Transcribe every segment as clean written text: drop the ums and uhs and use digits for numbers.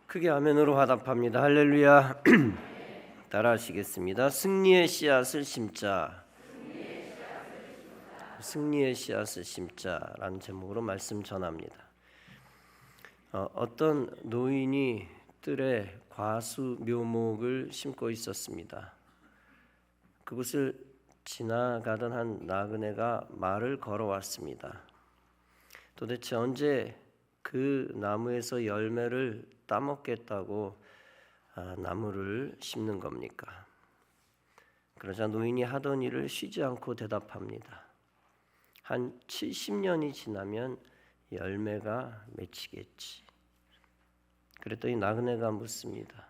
크게 아멘으로 화답합니다. 할렐루야. 따라하시겠습니다. 승리의 씨앗을 심자. 승리의 씨앗을 심자라는 제목으로 말씀 전합니다. 어떤 노인이 뜰에 과수 묘목을 심고 있었습니다. 그곳을 지나가던 한 나그네가 말을 걸어왔습니다. 도대체 언제 그 나무에서 열매를 따먹겠다고 나무를 심는 겁니까? 그러자 노인이 하던 일을 쉬지 않고 대답합니다. 한 70년이 지나면 열매가 맺히겠지. 그랬더니 나그네가 묻습니다.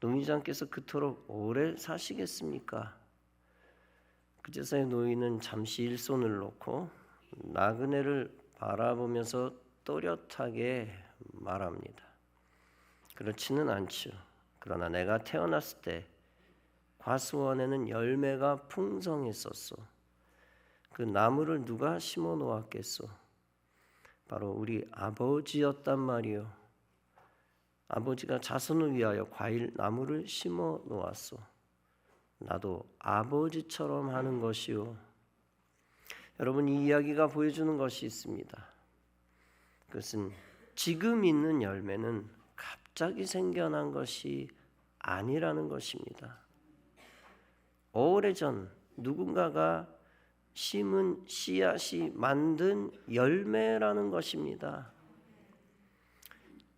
노인장께서 그토록 오래 사시겠습니까? 그제서야 노인은 잠시 일손을 놓고 나그네를 바라보면서 또렷하게 말합니다. 그렇지는 않죠. 그러나 내가 태어났을 때 과수원에는 열매가 풍성했었소. 그 나무를 누가 심어 놓았겠소? 바로 우리 아버지였단 말이요. 아버지가 자손을 위하여 과일 나무를 심어 놓았소. 나도 아버지처럼 하는 것이요. 여러분, 이 이야기가 보여주는 것이 있습니다. 그것은 지금 있는 열매는 갑자기 생겨난 것이 아니라는 것입니다. 오래전 누군가가 심은 씨앗이 만든 열매라는 것입니다.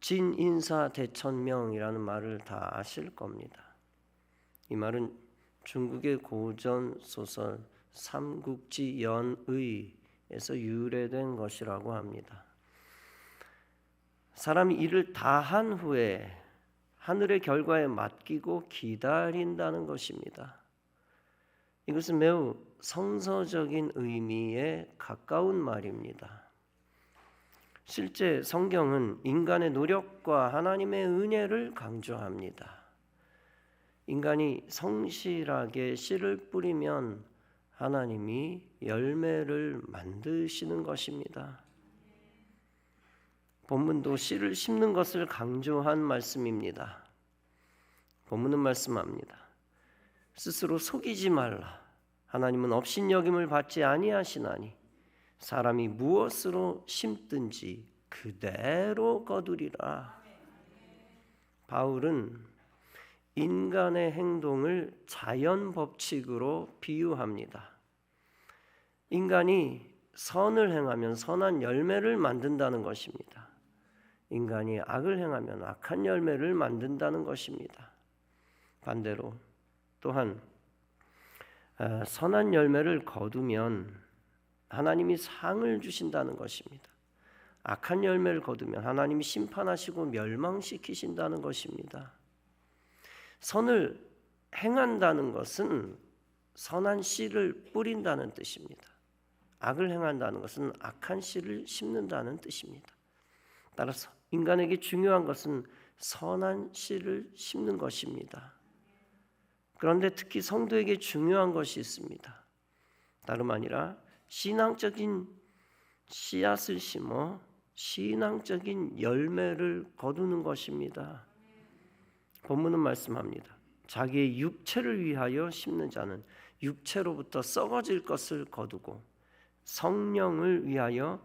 진인사대천명이라는 말을 다 아실 겁니다. 이 말은 중국의 고전 소설 삼국지연의에서 유래된 것이라고 합니다. 사람이 일을 다 한 후에 하늘의 결과에 맡기고 기다린다는 것입니다. 이것은 매우 성서적인 의미에 가까운 말입니다. 실제 성경은 인간의 노력과 하나님의 은혜를 강조합니다. 인간이 성실하게 씨를 뿌리면 하나님이 열매를 만드시는 것입니다. 본문도 씨를 심는 것을 강조한 말씀입니다. 본문은 말씀합니다. 스스로 속이지 말라. 하나님은 업신여김을 받지 아니하시나니 사람이 무엇으로 심든지 그대로 거두리라. 바울은 인간의 행동을 자연 법칙으로 비유합니다. 인간이 선을 행하면 선한 열매를 만든다는 것입니다. 인간이 악을 행하면 악한 열매를 만든다는 것입니다. 반대로 또한 선한 열매를 거두면 하나님이 상을 주신다는 것입니다. 악한 열매를 거두면 하나님이 심판하시고 멸망시키신다는 것입니다. 선을 행한다는 것은 선한 씨를 뿌린다는 뜻입니다. 악을 행한다는 것은 악한 씨를 심는다는 뜻입니다. 따라서 인간에게 중요한 것은 선한 씨를 심는 것입니다. 그런데 특히 성도에게 중요한 것이 있습니다. 다름 아니라 신앙적인 씨앗을 심어 신앙적인 열매를 거두는 것입니다. 본문은 말씀합니다. 자기의 육체를 위하여 심는 자는 육체로부터 썩어질 것을 거두고 성령을 위하여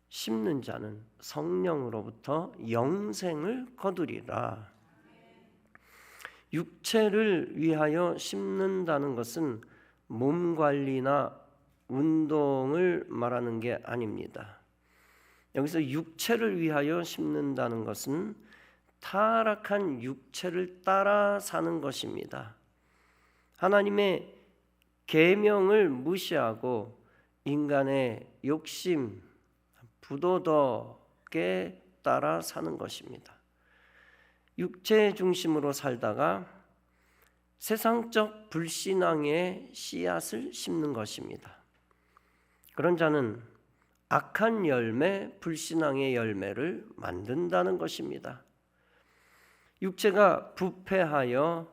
심는 자는 성령으로부터 영생을 거두리라. 육체를 위하여 심는다는 것은 몸 관리나 운동을 말하는 게 아닙니다. 여기서 육체를 위하여 심는다는 것은 타락한 육체를 따라 사는 것입니다. 하나님의 계명을 무시하고 인간의 욕심, 부도덕에 따라 사는 것입니다. 육체 중심으로 살다가 세상적 불신앙의 씨앗을 심는 것입니다. 그런 자는 악한 열매, 불신앙의 열매를 만든다는 것입니다. 육체가 부패하여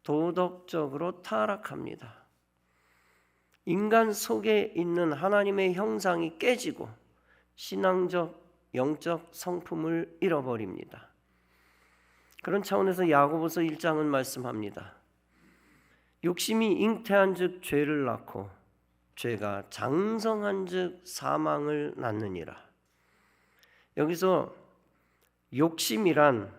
도덕적으로 타락합니다. 인간 속에 있는 하나님의 형상이 깨지고 신앙적, 영적 성품을 잃어버립니다. 그런 차원에서 야고보서 1장은 말씀합니다. 욕심이 잉태한즉 죄를 낳고 죄가 장성한즉 사망을 낳느니라. 여기서 욕심이란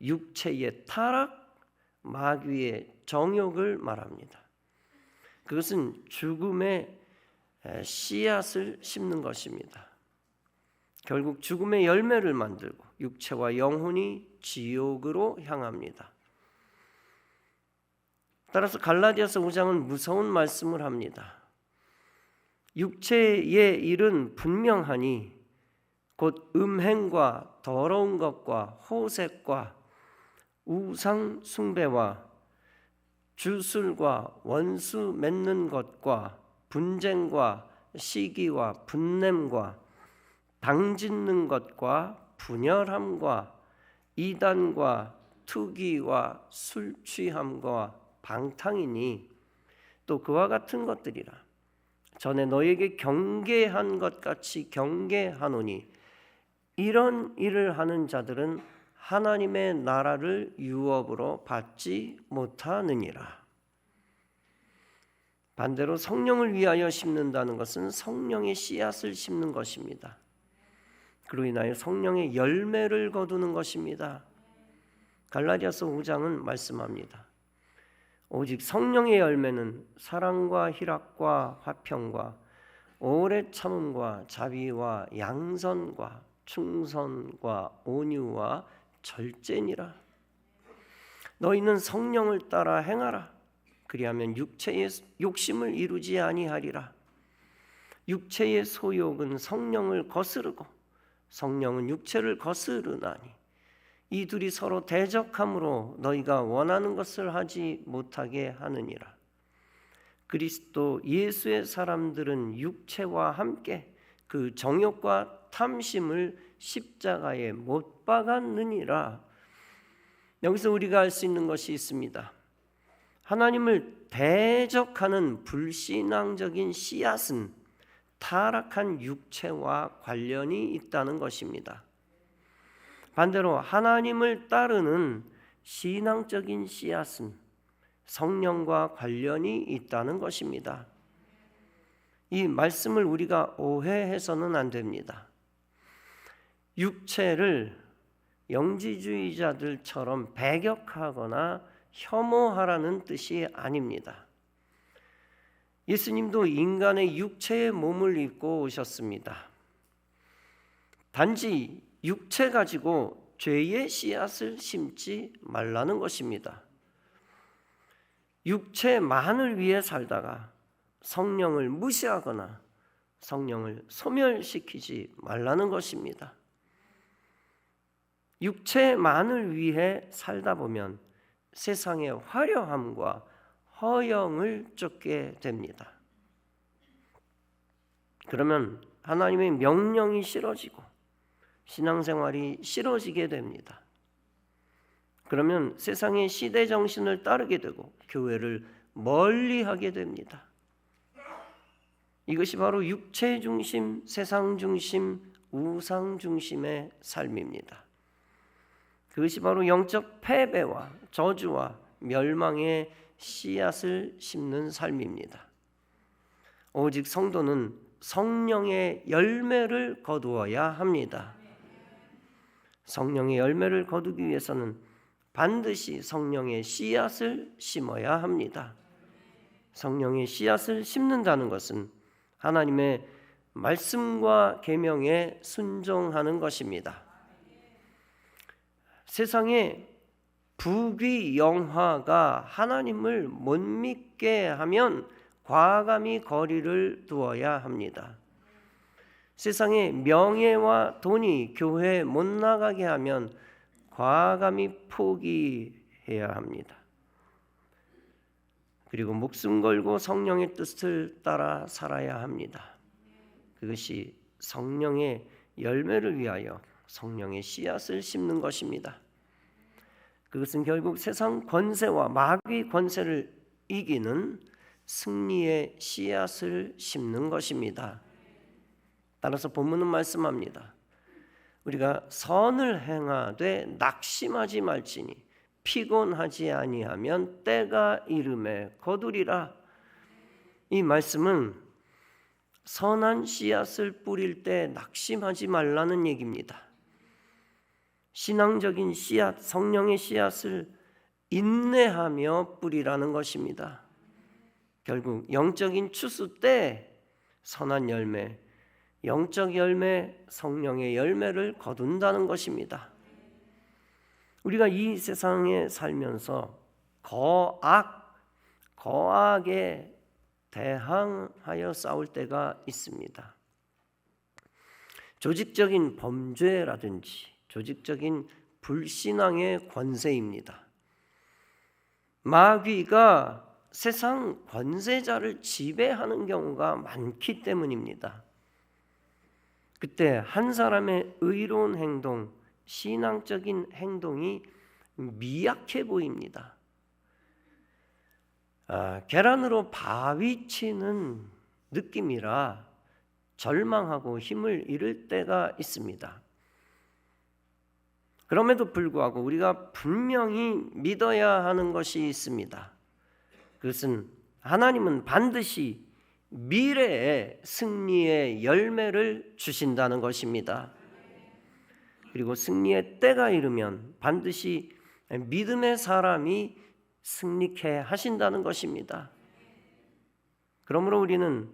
육체의 타락, 마귀의 정욕을 말합니다. 그것은 죽음의 씨앗을 심는 것입니다. 결국 죽음의 열매를 만들고 육체와 영혼이 지옥으로 향합니다. 따라서 갈라디아서 5장은 무서운 말씀을 합니다. 육체의 일은 분명하니 곧 음행과 더러운 것과 호색과 우상 숭배와 주술과 원수 맺는 것과 분쟁과 시기와 분냄과 당짓는 것과 분열함과 이단과 투기와 술 취함과 방탕이니 또 그와 같은 것들이라. 전에 너에게 경계한 것 같이 경계하노니 이런 일을 하는 자들은 하나님의 나라를 유업으로 받지 못하느니라. 반대로 성령을 위하여 심는다는 것은 성령의 씨앗을 심는 것입니다. 그로 인하여 성령의 열매를 거두는 것입니다. 갈라디아서 5장은 말씀합니다. 오직 성령의 열매는 사랑과 희락과 화평과 오래 참음과 자비와 양선과 충성과 온유와 절제니라. 너희는 성령을 따라 행하라. 그리하면 육체의 욕심을 이루지 아니하리라. 육체의 소욕은 성령을 거스르고 성령은 육체를 거스르나니 이 둘이 서로 대적함으로 너희가 원하는 것을 하지 못하게 하느니라. 그리스도 예수의 사람들은 육체와 함께 그 정욕과 탐심을 십자가에 못 박았느니라. 여기서 우리가 알 수 있는 것이 있습니다. 하나님을 대적하는 불신앙적인 씨앗은 타락한 육체와 관련이 있다는 것입니다. 반대로 하나님을 따르는 신앙적인 씨앗은 성령과 관련이 있다는 것입니다. 이 말씀을 우리가 오해해서는 안 됩니다. 육체를 영지주의자들처럼 배격하거나 혐오하라는 뜻이 아닙니다. 예수님도 인간의 육체의 몸을 입고 오셨습니다. 단지 육체 가지고 죄의 씨앗을 심지 말라는 것입니다. 육체만을 위해 살다가 성령을 무시하거나 성령을 소멸시키지 말라는 것입니다. 육체만을 위해 살다 보면 세상의 화려함과 허영을 쫓게 됩니다. 그러면 하나님의 명령이 싫어지고 신앙생활이 싫어지게 됩니다. 그러면 세상의 시대 정신을 따르게 되고 교회를 멀리하게 됩니다. 이것이 바로 육체 중심, 세상 중심, 우상 중심의 삶입니다. 그것이 바로 영적 패배와 저주와 멸망의 씨앗을 심는 삶입니다. 오직 성도는 성령의 열매를 거두어야 합니다. 성령의 열매를 거두기 위해서는 반드시 성령의 씨앗을 심어야 합니다. 성령의 씨앗을 심는다는 것은 하나님의 말씀과 계명에 순종하는 것입니다. 세상에 부귀 영화가 하나님을 못 믿게 하면 과감히 거리를 두어야 합니다. 세상에 명예와 돈이 교회에 못 나가게 하면 과감히 포기해야 합니다. 그리고 목숨 걸고 성령의 뜻을 따라 살아야 합니다. 그것이 성령의 열매를 위하여 성령의 씨앗을 심는 것입니다. 그것은 결국 세상 권세와 마귀 권세를 이기는 승리의 씨앗을 심는 것입니다. 따라서 본문은 말씀합니다. 우리가 선을 행하되 낙심하지 말지니 피곤하지 아니하면 때가 이름에 거두리라. 이 말씀은 선한 씨앗을 뿌릴 때 낙심하지 말라는 얘기입니다. 신앙적인 씨앗, 성령의 씨앗을 인내하며 뿌리라는 것입니다. 결국 영적인 추수 때 선한 열매, 영적 열매, 성령의 열매를 거둔다는 것입니다. 우리가 이 세상에 살면서 거악에 대항하여 싸울 때가 있습니다. 조직적인 범죄라든지 조직적인 불신앙의 권세입니다. 마귀가 세상 권세자를 지배하는 경우가 많기 때문입니다. 그때 한 사람의 의로운 행동, 신앙적인 행동이 미약해 보입니다. 계란으로 바위 치는 느낌이라 절망하고 힘을 잃을 때가 있습니다. 그럼에도 불구하고 우리가 분명히 믿어야 하는 것이 있습니다. 그것은 하나님은 반드시 미래의 승리의 열매를 주신다는 것입니다. 그리고 승리의 때가 이르면 반드시 믿음의 사람이 승리케 하신다는 것입니다. 그러므로 우리는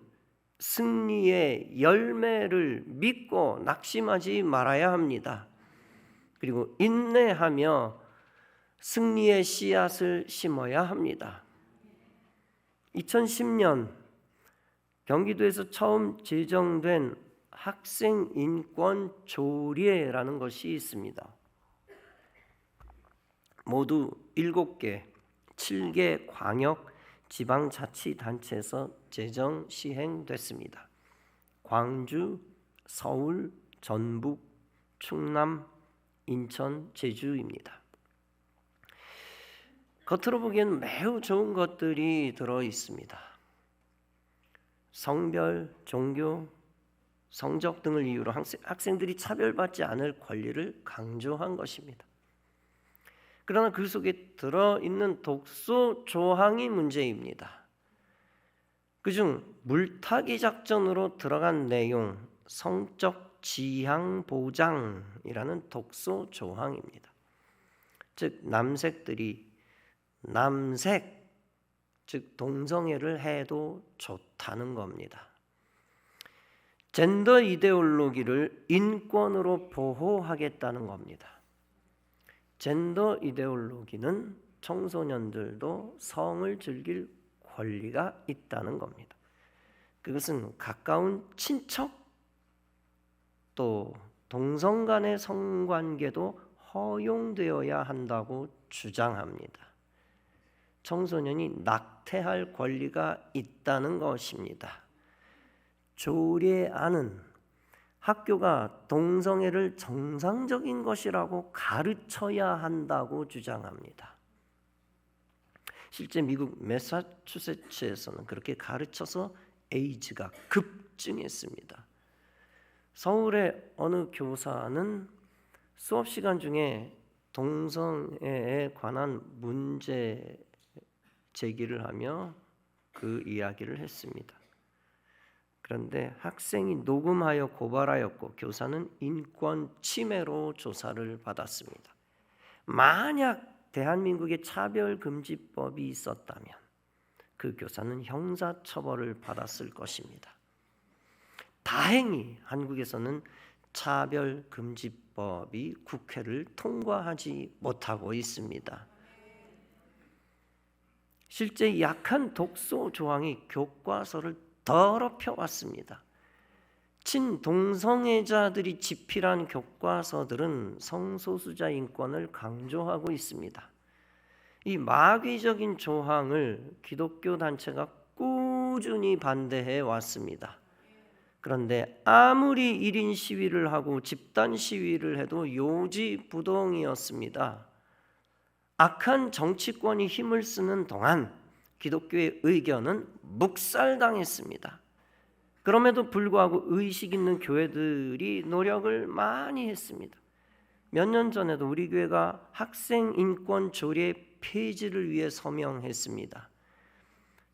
승리의 열매를 믿고 낙심하지 말아야 합니다. 그리고 인내하며 승리의 씨앗을 심어야 합니다. 2010년 경기도에서 처음 제정된 학생 인권 조례라는 것이 있습니다. 모두 7개 광역 지방자치단체에서 제정 시행됐습니다. 광주, 서울, 전북, 충남, 인천, 제주입니다. 겉으로 보기에는 매우 좋은 것들이 들어 있습니다. 성별, 종교, 성적 등을 이유로 학생들이 차별받지 않을 권리를 강조한 것입니다. 그러나 그 속에 들어있는 독소 조항이 문제입니다. 그중 물타기 작전으로 들어간 내용, 성적 지향 보장이라는 독소 조항입니다. 즉 남색들이 남색, 즉 동성애를 해도 좋다는 겁니다. 젠더 이데올로기를 인권으로 보호하겠다는 겁니다. 젠더 이데올로기는 청소년들도 성을 즐길 권리가 있다는 겁니다. 그것은 가까운 친척 또 동성 간의 성관계도 허용되어야 한다고 주장합니다. 청소년이 낙태할 권리가 있다는 것입니다. 조례안은 학교가 동성애를 정상적인 것이라고 가르쳐야 한다고 주장합니다. 실제 미국 매사추세츠에서는 그렇게 가르쳐서 에이즈가 급증했습니다. 서울의 어느 교사는 수업 시간 중에 동성애에 관한 문제 제기를 하며 그 이야기를 했습니다. 그런데 학생이 녹음하여 고발하였고 교사는 인권 침해로 조사를 받았습니다. 만약 대한민국에 차별금지법이 있었다면 그 교사는 형사처벌을 받았을 것입니다. 다행히 한국에서는 차별금지법이 국회를 통과하지 못하고 있습니다. 실제 약한 독소 조항이 교과서를 더럽혀 왔습니다. 친동성애자들이 집필한 교과서들은 성소수자 인권을 강조하고 있습니다. 이 마귀적인 조항을 기독교 단체가 꾸준히 반대해 왔습니다. 그런데 아무리 1인 시위를 하고 집단 시위를 해도 요지부동이었습니다. 악한 정치권이 힘을 쓰는 동안 기독교의 의견은 묵살당했습니다. 그럼에도 불구하고 의식 있는 교회들이 노력을 많이 했습니다. 몇 년 전에도 우리 교회가 학생 인권 조례 폐지를 위해 서명했습니다.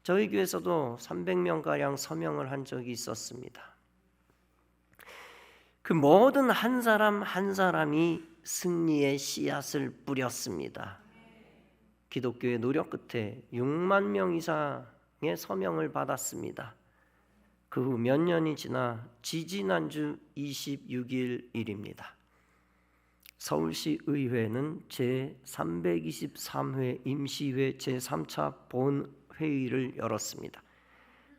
저희 교회에서도 300명가량 서명을 한 적이 있었습니다. 그 모든 한 사람 한 사람이 승리의 씨앗을 뿌렸습니다. 기독교의 노력 끝에 6만 명 이상의 서명을 받았습니다. 그 후 몇 년이 지나 지지난주 26일 일입니다. 서울시 의회는 제323회 임시회 제3차 본회의를 열었습니다.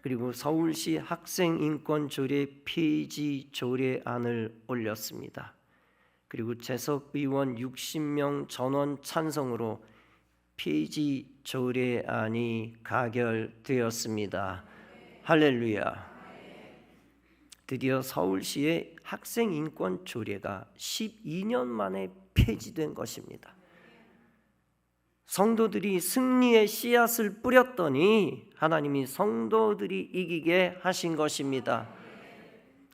그리고 서울시 학생인권조례 폐지 조례안을 올렸습니다. 그리고 재석 의원 60명 전원 찬성으로 폐지 조례안이 가결되었습니다. 할렐루야. 드디어 서울시의 학생인권 조례가 12년 만에 폐지된 것입니다. 성도들이 승리의 씨앗을 뿌렸더니 하나님이 성도들이 이기게 하신 것입니다.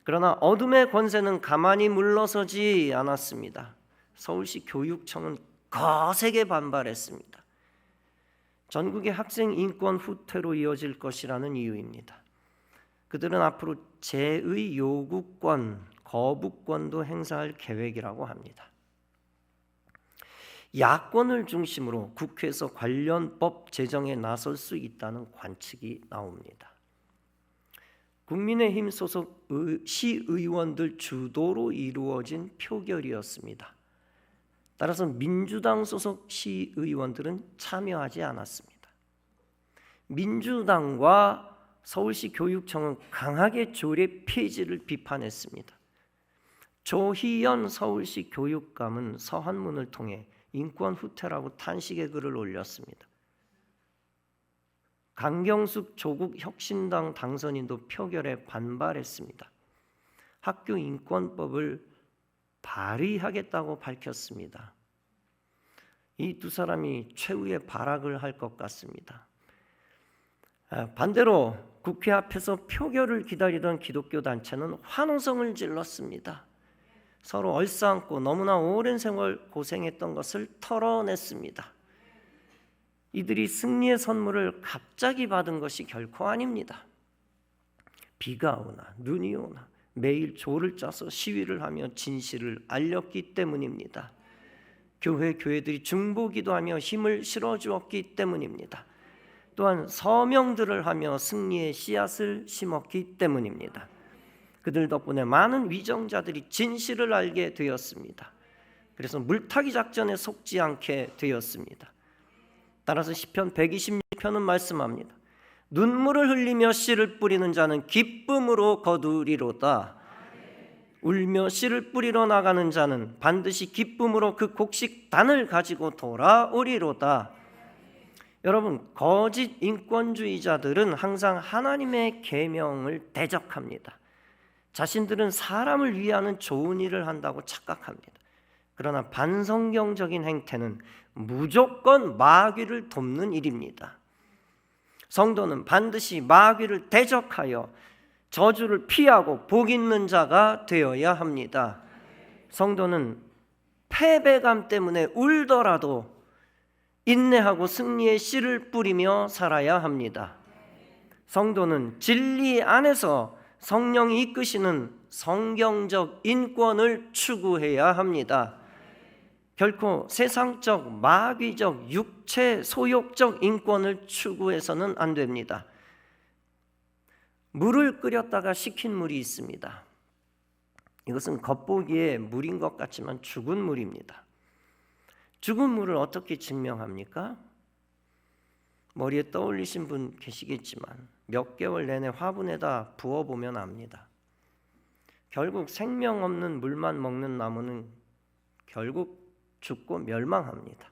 그러나 어둠의 권세는 가만히 물러서지 않았습니다. 서울시 교육청은 거세게 반발했습니다. 전국의 학생 인권 후퇴로 이어질 것이라는 이유입니다. 그들은 앞으로 재의 요구권, 거부권도 행사할 계획이라고 합니다. 야권을 중심으로 국회에서 관련 법 제정에 나설 수 있다는 관측이 나옵니다. 국민의힘 소속 시의원들 주도로 이루어진 표결이었습니다. 따라서 민주당 소속 시의원들은 참여하지 않았습니다. 민주당과 서울시 교육청은 강하게 조례 폐지를 비판했습니다. 조희연 서울시 교육감은 서한문을 통해 인권 후퇴라고 탄식의 글을 올렸습니다. 강경숙 조국 혁신당 당선인도 표결에 반발했습니다. 학교 인권법을 발의하겠다고 밝혔습니다. 이 두 사람이 최후의 발악을 할 것 같습니다. 반대로 국회 앞에서 표결을 기다리던 기독교 단체는 환호성을 질렀습니다. 서로 얼싸안고 너무나 오랜 세월 고생했던 것을 털어냈습니다. 이들이 승리의 선물을 갑자기 받은 것이 결코 아닙니다. 비가 오나 눈이 오나 매일 조를 짜서 시위를 하며 진실을 알렸기 때문입니다. 교회들이 중보기도하며 힘을 실어주었기 때문입니다. 또한 서명들을 하며 승리의 씨앗을 심었기 때문입니다. 그들 덕분에 많은 위정자들이 진실을 알게 되었습니다. 그래서 물타기 작전에 속지 않게 되었습니다. 따라서 시편 126편은 말씀합니다. 눈물을 흘리며 씨를 뿌리는 자는 기쁨으로 거두리로다. 울며 씨를 뿌리러 나가는 자는 반드시 기쁨으로 그 곡식단을 가지고 돌아오리로다. 여러분, 거짓 인권주의자들은 항상 하나님의 계명을 대적합니다. 자신들은 사람을 위하는 좋은 일을 한다고 착각합니다. 그러나 반성경적인 행태는 무조건 마귀를 돕는 일입니다. 성도는 반드시 마귀를 대적하여 저주를 피하고 복 있는 자가 되어야 합니다. 성도는 패배감 때문에 울더라도 인내하고 승리의 씨를 뿌리며 살아야 합니다. 성도는 진리 안에서 성령이 이끄시는 성경적 인권을 추구해야 합니다. 결코 세상적, 마귀적, 육체, 소욕적 인권을 추구해서는 안 됩니다. 물을 끓였다가 식힌 물이 있습니다. 이것은 겉보기에 물인 것 같지만 죽은 물입니다. 죽은 물을 어떻게 증명합니까? 머리에 떠올리신 분 계시겠지만 몇 개월 내내 화분에다 부어보면 압니다. 결국 생명 없는 물만 먹는 나무는 결국 죽고 멸망합니다.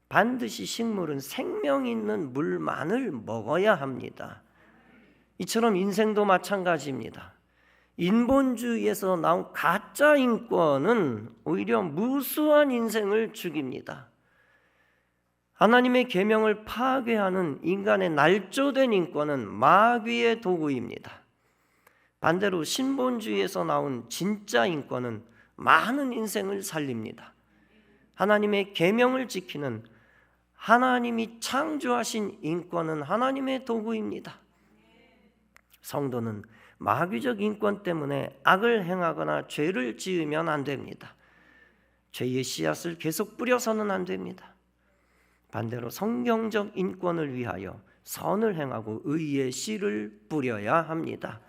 반드시 식물은 생명 있는 물만을 먹어야 합니다. 이처럼 인생도 마찬가지입니다. 인본주의에서 나온 가짜 인권은 오히려 무수한 인생을 죽입니다. 하나님의 계명을 파괴하는 인간의 날조된 인권은 마귀의 도구입니다. 반대로 신본주의에서 나온 진짜 인권은 많은 인생을 살립니다. 하나님의 계명을 지키는 하나님이 창조하신 인권은 하나님의 도구입니다. 성도는 마귀적 인권 때문에 악을 행하거나 죄를 지으면 안 됩니다. 죄의 씨앗을 계속 뿌려서는 안 됩니다. 반대로 성경적 인권을 위하여 선을 행하고 의의 씨를 뿌려야 합니다.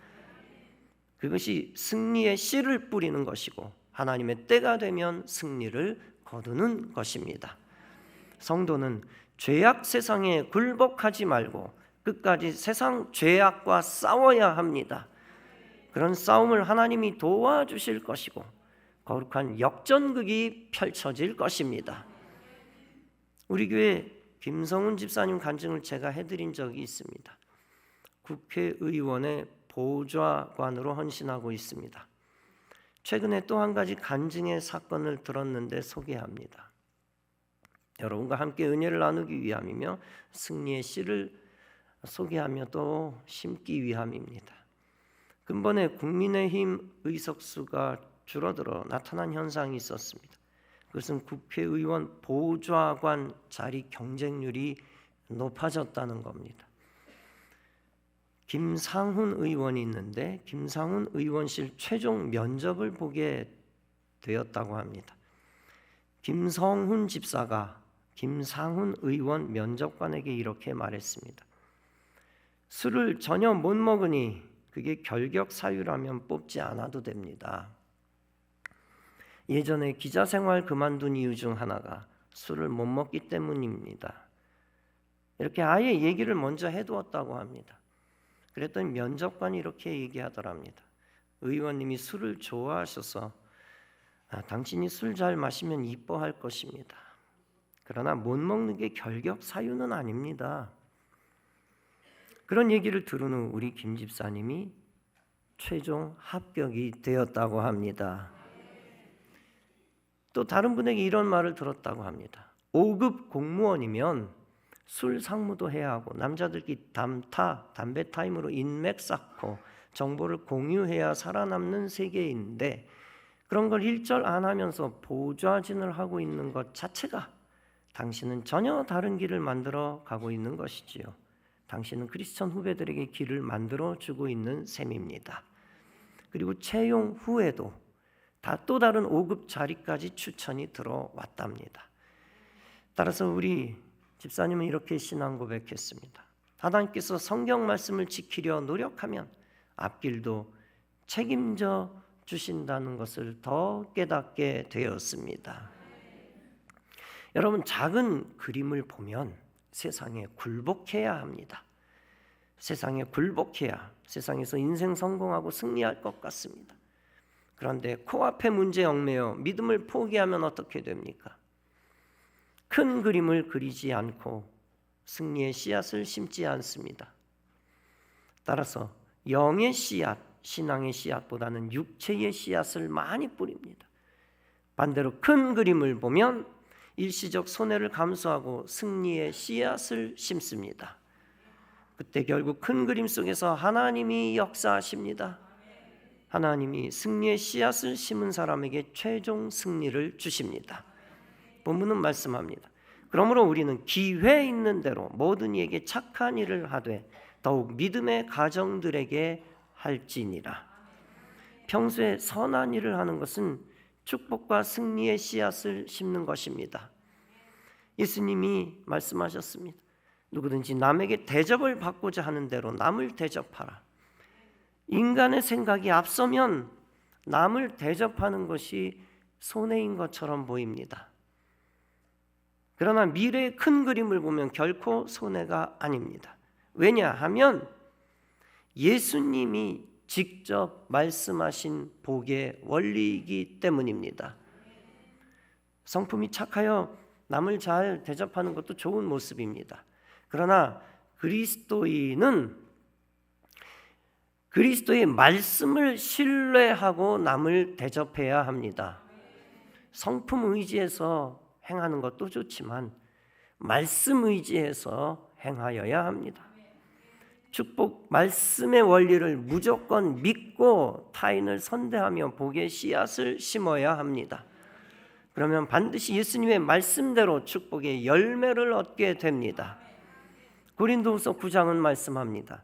그것이 승리의 씨를 뿌리는 것이고 하나님의 때가 되면 승리를 거두는 것입니다. 성도는 죄악 세상에 굴복하지 말고 끝까지 세상 죄악과 싸워야 합니다. 그런 싸움을 하나님이 도와주실 것이고 거룩한 역전극이 펼쳐질 것입니다. 우리 교회 김성훈 집사님 간증을 제가 해드린 적이 있습니다. 국회의원의 보좌관으로 헌신하고 있습니다. 최근에 또 한 가지 간증의 사건을 들었는데 소개합니다. 여러분과 함께 은혜를 나누기 위함이며 승리의 씨를 소개하며 또 심기 위함입니다. 근본에 국민의힘 의석수가 줄어들어 나타난 현상이 있었습니다. 그것은 국회의원 보좌관 자리 경쟁률이 높아졌다는 겁니다. 김상훈 의원이 있는데 김상훈 의원실 최종 면접을 보게 되었다고 합니다. 김성훈 집사가 김상훈 의원 면접관에게 이렇게 말했습니다. 술을 전혀 못 먹으니 그게 결격 사유라면 뽑지 않아도 됩니다. 예전에 기자 생활 그만둔 이유 중 하나가 술을 못 먹기 때문입니다. 이렇게 아예 얘기를 먼저 해두었다고 합니다. 그랬더니 면접관이 이렇게 얘기하더랍니다. 의원님이 술을 좋아하셔서 당신이 술 잘 마시면 이뻐할 것입니다. 그러나 못 먹는 게 결격 사유는 아닙니다. 그런 얘기를 들은 후 우리 김 집사님이 최종 합격이 되었다고 합니다. 또 다른 분에게 이런 말을 들었다고 합니다. 5급 공무원이면 술 상무도 해야 하고 남자들끼리 담배 타임으로 인맥 쌓고 정보를 공유해야 살아남는 세계인데 그런 걸 일절 안 하면서 보좌진을 하고 있는 것 자체가 당신은 전혀 다른 길을 만들어 가고 있는 것이지요. 당신은 크리스천 후배들에게 길을 만들어 주고 있는 셈입니다. 그리고 채용 후에도 또 다른 5급 자리까지 추천이 들어왔답니다. 따라서 우리 집사님은 이렇게 신앙 고백했습니다. 하나님께서 성경 말씀을 지키려 노력하면 앞길도 책임져 주신다는 것을 더 깨닫게 되었습니다. 여러분, 작은 그림을 보면 세상에 굴복해야 합니다. 세상에 굴복해야 세상에서 인생 성공하고 승리할 것 같습니다. 그런데 코앞에 문제 얽매여 믿음을 포기하면 어떻게 됩니까? 큰 그림을 그리지 않고 승리의 씨앗을 심지 않습니다. 따라서 영의 씨앗, 신앙의 씨앗보다는 육체의 씨앗을 많이 뿌립니다. 반대로 큰 그림을 보면 일시적 손해를 감수하고 승리의 씨앗을 심습니다. 그때 결국 큰 그림 속에서 하나님이 역사하십니다. 하나님이 승리의 씨앗을 심은 사람에게 최종 승리를 주십니다. 본문은 말씀합니다. 그러므로 우리는 기회 있는 대로 모든 이에게 착한 일을 하되 더욱 믿음의 가정들에게 할지니라. 평소에 선한 일을 하는 것은 축복과 승리의 씨앗을 심는 것입니다. 예수님이 말씀하셨습니다. 누구든지 남에게 대접을 받고자 하는 대로 남을 대접하라. 인간의 생각이 앞서면 남을 대접하는 것이 손해인 것처럼 보입니다. 그러나 미래의 큰 그림을 보면 결코 손해가 아닙니다. 왜냐하면 예수님이 직접 말씀하신 복의 원리이기 때문입니다. 성품이 착하여 남을 잘 대접하는 것도 좋은 모습입니다. 그러나 그리스도인은 그리스도의 말씀을 신뢰하고 남을 대접해야 합니다. 성품 의지해서 행하는 것도 좋지만 말씀 의지해서 행하여야 합니다. 축복 말씀의 원리를 무조건 믿고 타인을 선대하며 복의 씨앗을 심어야 합니다. 그러면 반드시 예수님의 말씀대로 축복의 열매를 얻게 됩니다. 고린도후서 9장은 말씀합니다.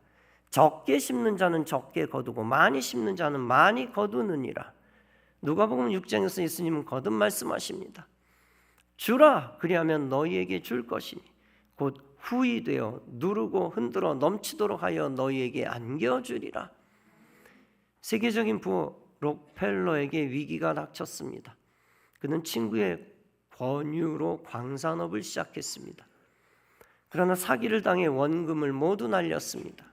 적게 심는 자는 적게 거두고 많이 심는 자는 많이 거두느니라. 누가복음 6장에서 예수님은 거듭 말씀하십니다. 주라, 그리하면 너희에게 줄 것이니 곧 후히 되어 누르고 흔들어 넘치도록 하여 너희에게 안겨주리라. 세계적인 부호 록펠러에게 위기가 닥쳤습니다. 그는 친구의 권유로 광산업을 시작했습니다. 그러나 사기를 당해 원금을 모두 날렸습니다.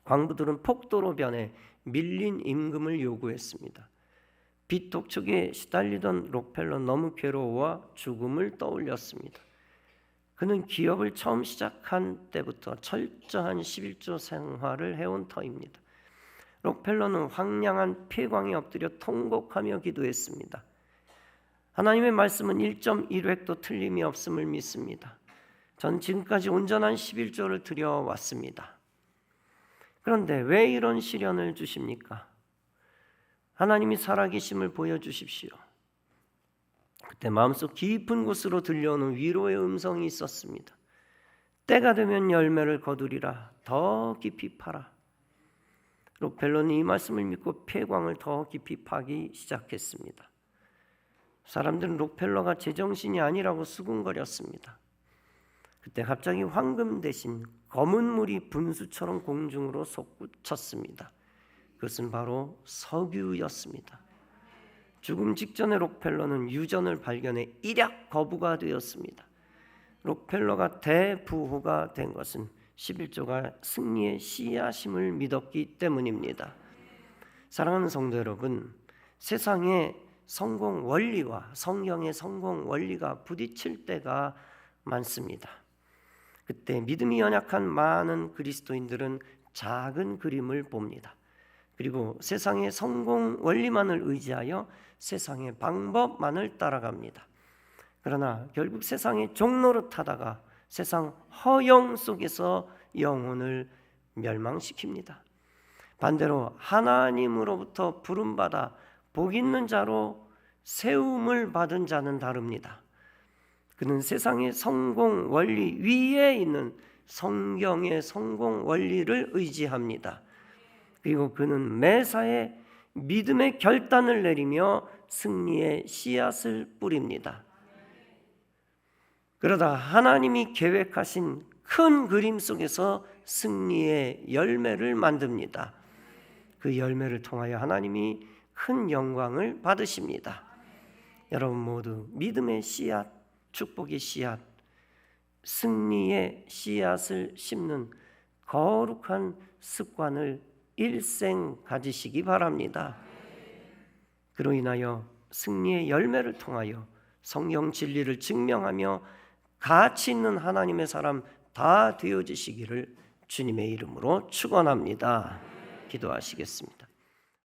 광부들은 폭도로 변해 밀린 임금을 요구했습니다. 빚 독촉에 시달리던 록펠러 너무 괴로워 죽음을 떠올렸습니다. 그는 기업을 처음 시작한 때부터 철저한 11조 생활을 해온 터입니다. 록펠러는 황량한 폐광에 엎드려 통곡하며 기도했습니다. 하나님의 말씀은 1.1획도 틀림이 없음을 믿습니다. 전 지금까지 온전한 11조를 드려왔습니다. 그런데 왜 이런 시련을 주십니까? 하나님이 살아계심을 보여주십시오. 그때 마음속 깊은 곳으로 들려오는 위로의 음성이 있었습니다. 때가 되면 열매를 거두리라. 더 깊이 파라. 록펠러는 이 말씀을 믿고 폐광을 더 깊이 파기 시작했습니다. 사람들은 록펠러가 제정신이 아니라고 수군거렸습니다. 그때 갑자기 황금 대신 검은 물이 분수처럼 공중으로 솟구쳤습니다. 그것은 바로 석유였습니다. 죽음 직전에 록펠러는 유전을 발견해 일약 거부가 되었습니다. 록펠러가 대부호가 된 것은 11조가 승리의 씨앗임을 믿었기 때문입니다. 사랑하는 성도 여러분, 세상의 성공 원리와 성경의 성공 원리가 부딪힐 때가 많습니다. 그때 믿음이 연약한 많은 그리스도인들은 작은 그림을 봅니다. 그리고 세상의 성공 원리만을 의지하여 세상의 방법만을 따라갑니다. 그러나 결국 세상의 종노릇하다가 세상 허영 속에서 영혼을 멸망시킵니다. 반대로 하나님으로부터 부름받아 복 있는 자로 세움을 받은 자는 다릅니다. 그는 세상의 성공 원리 위에 있는 성경의 성공 원리를 의지합니다. 그리고 그는 매사에 믿음의 결단을 내리며 승리의 씨앗을 뿌립니다. 그러다 하나님이 계획하신 큰 그림 속에서 승리의 열매를 만듭니다. 그 열매를 통하여 하나님이 큰 영광을 받으십니다. 여러분 모두 믿음의 씨앗, 축복의 씨앗, 승리의 씨앗을 심는 거룩한 습관을 일생 가지시기 바랍니다. 그로 인하여 승리의 열매를 통하여 성경 진리를 증명하며 가치 있는 하나님의 사람 다 되어지시기를 주님의 이름으로 축원합니다. 기도하시겠습니다.